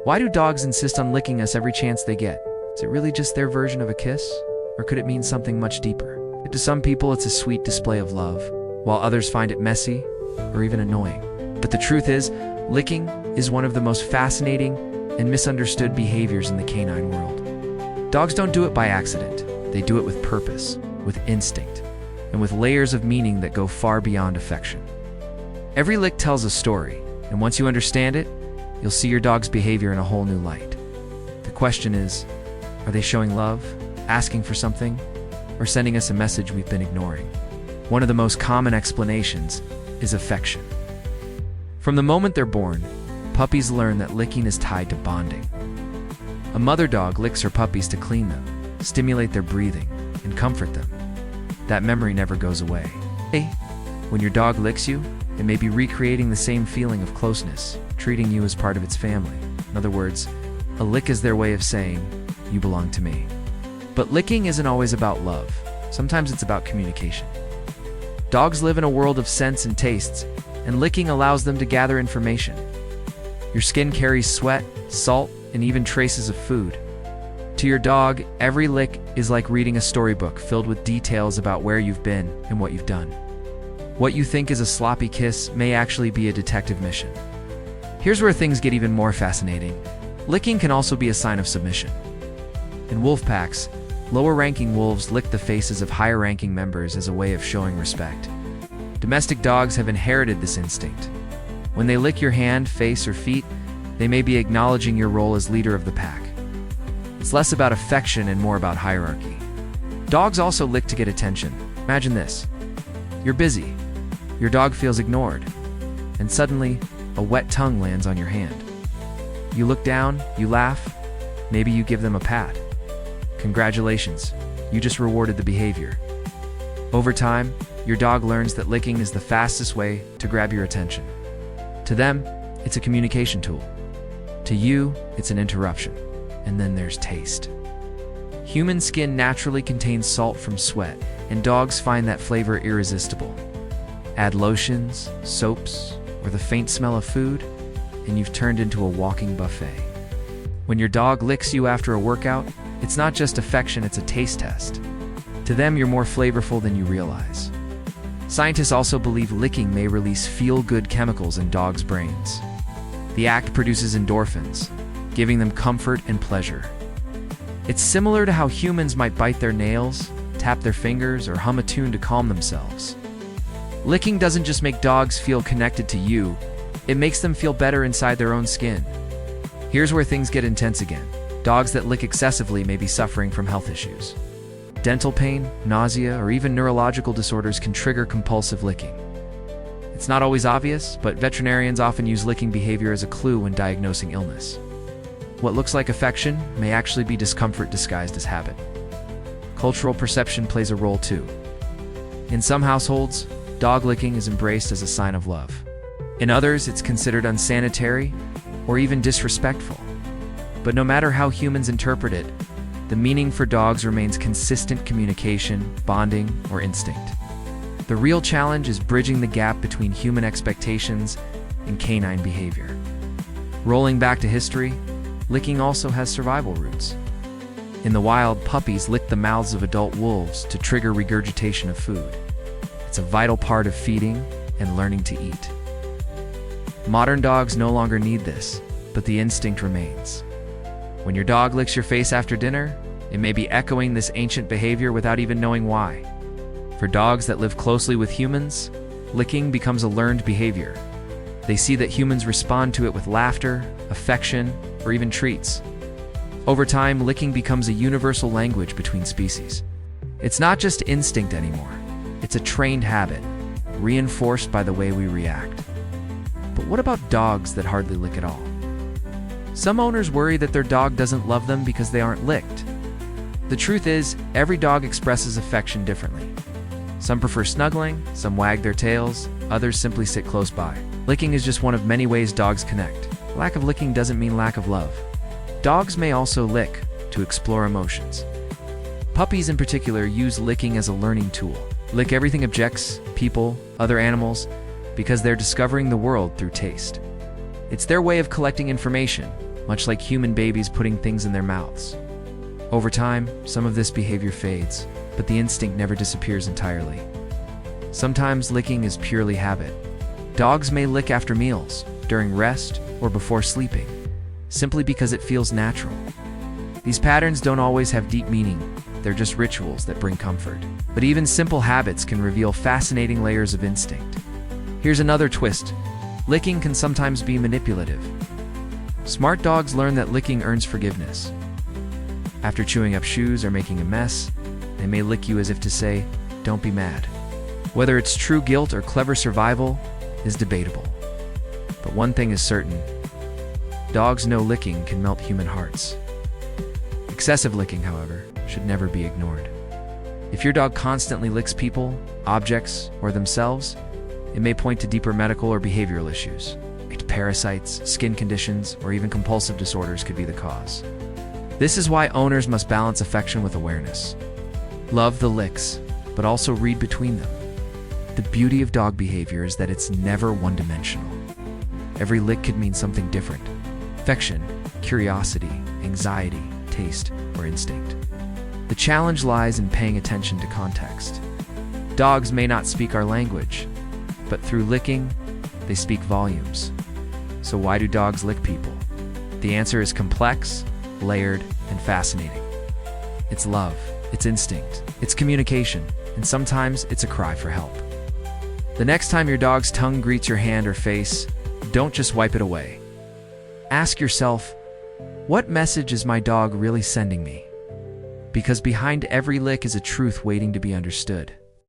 Why do dogs insist on licking us every chance they get? Is it really just their version of a kiss? Or could it mean something much deeper? To some people, it's a sweet display of love, while others find it messy or even annoying. But the truth is, licking is one of the most fascinating and misunderstood behaviors in the canine world. Dogs don't do it by accident. They do it with purpose, with instinct, and with layers of meaning that go far beyond affection. Every lick tells a story, and once you understand it, you'll see your dog's behavior in a whole new light. The question is, are they showing love, asking for something, or sending us a message we've been ignoring? One of the most common explanations is affection. From the moment they're born, puppies learn that licking is tied to bonding. A mother dog licks her puppies to clean them, stimulate their breathing, and comfort them. That memory never goes away. When your dog licks you, it may be recreating the same feeling of closeness, treating you as part of its family. In other words, a lick is their way of saying, "You belong to me." But licking isn't always about love. Sometimes it's about communication. Dogs live in a world of scents and tastes, and licking allows them to gather information. Your skin carries sweat, salt, and even traces of food. To your dog, every lick is like reading a storybook filled with details about where you've been and what you've done. What you think is a sloppy kiss may actually be a detective mission. Here's where things get even more fascinating. Licking can also be a sign of submission. In wolf packs, lower-ranking wolves lick the faces of higher-ranking members as a way of showing respect. Domestic dogs have inherited this instinct. When they lick your hand, face, or feet, they may be acknowledging your role as leader of the pack. It's less about affection and more about hierarchy. Dogs also lick to get attention. Imagine this. You're busy. Your dog feels ignored. And suddenly, a wet tongue lands on your hand. You look down, you laugh, maybe you give them a pat. Congratulations, you just rewarded the behavior. Over time, your dog learns that licking is the fastest way to grab your attention. To them, it's a communication tool. To you, it's an interruption. And then there's taste. Human skin naturally contains salt from sweat, and dogs find that flavor irresistible. Add lotions, soaps, or the faint smell of food, and you've turned into a walking buffet. When your dog licks you after a workout, it's not just affection, it's a taste test. To them, you're more flavorful than you realize. Scientists also believe licking may release feel-good chemicals in dogs' brains. The act produces endorphins, giving them comfort and pleasure. It's similar to how humans might bite their nails, tap their fingers, or hum a tune to calm themselves. Licking doesn't just make dogs feel connected to you, it makes them feel better inside their own skin. Here's where things get intense again. Dogs that lick excessively may be suffering from health issues. Dental pain, nausea, or even neurological disorders can trigger compulsive licking. It's not always obvious, but veterinarians often use licking behavior as a clue when diagnosing illness. What looks like affection may actually be discomfort disguised as habit. Cultural perception plays a role too. In some households, dog licking is embraced as a sign of love. In others, it's considered unsanitary or even disrespectful. But no matter how humans interpret it, the meaning for dogs remains consistent communication, bonding, or instinct. The real challenge is bridging the gap between human expectations and canine behavior. Rolling back to history, licking also has survival roots. In the wild, puppies licked the mouths of adult wolves to trigger regurgitation of food. It's a vital part of feeding and learning to eat. Modern dogs no longer need this, but the instinct remains. When your dog licks your face after dinner, it may be echoing this ancient behavior without even knowing why. For dogs that live closely with humans, licking becomes a learned behavior. They see that humans respond to it with laughter, affection, or even treats. Over time, licking becomes a universal language between species. It's not just instinct anymore. It's a trained habit, reinforced by the way we react. But what about dogs that hardly lick at all? Some owners worry that their dog doesn't love them because they aren't licked. The truth is, every dog expresses affection differently. Some prefer snuggling, some wag their tails, others simply sit close by. Licking is just one of many ways dogs connect. Lack of licking doesn't mean lack of love. Dogs may also lick to explore emotions. Puppies in particular use licking as a learning tool. Lick everything objects, people, other animals, because they're discovering the world through taste. It's their way of collecting information, much like human babies putting things in their mouths. Over time, some of this behavior fades, but the instinct never disappears entirely. Sometimes licking is purely habit. Dogs may lick after meals, during rest, or before sleeping, simply because it feels natural. These patterns don't always have deep meaning, they're just rituals that bring comfort. But even simple habits can reveal fascinating layers of instinct. Here's another twist. Licking can sometimes be manipulative. Smart dogs learn that licking earns forgiveness. After chewing up shoes or making a mess, they may lick you as if to say, "Don't be mad." Whether it's true guilt or clever survival is debatable. But one thing is certain. Dogs know licking can melt human hearts. Excessive licking, however, should never be ignored. If your dog constantly licks people, objects, or themselves, it may point to deeper medical or behavioral issues. Parasites, skin conditions, or even compulsive disorders could be the cause. This is why owners must balance affection with awareness. Love the licks, but also read between them. The beauty of dog behavior is that it's never one-dimensional. Every lick could mean something different: affection, curiosity, anxiety, taste, or instinct. The challenge lies in paying attention to context. Dogs may not speak our language, but through licking, they speak volumes. So why do dogs lick people? The answer is complex, layered, and fascinating. It's love, it's instinct, it's communication, and sometimes it's a cry for help. The next time your dog's tongue greets your hand or face, don't just wipe it away. Ask yourself, what message is my dog really sending me? Because behind every lick is a truth waiting to be understood.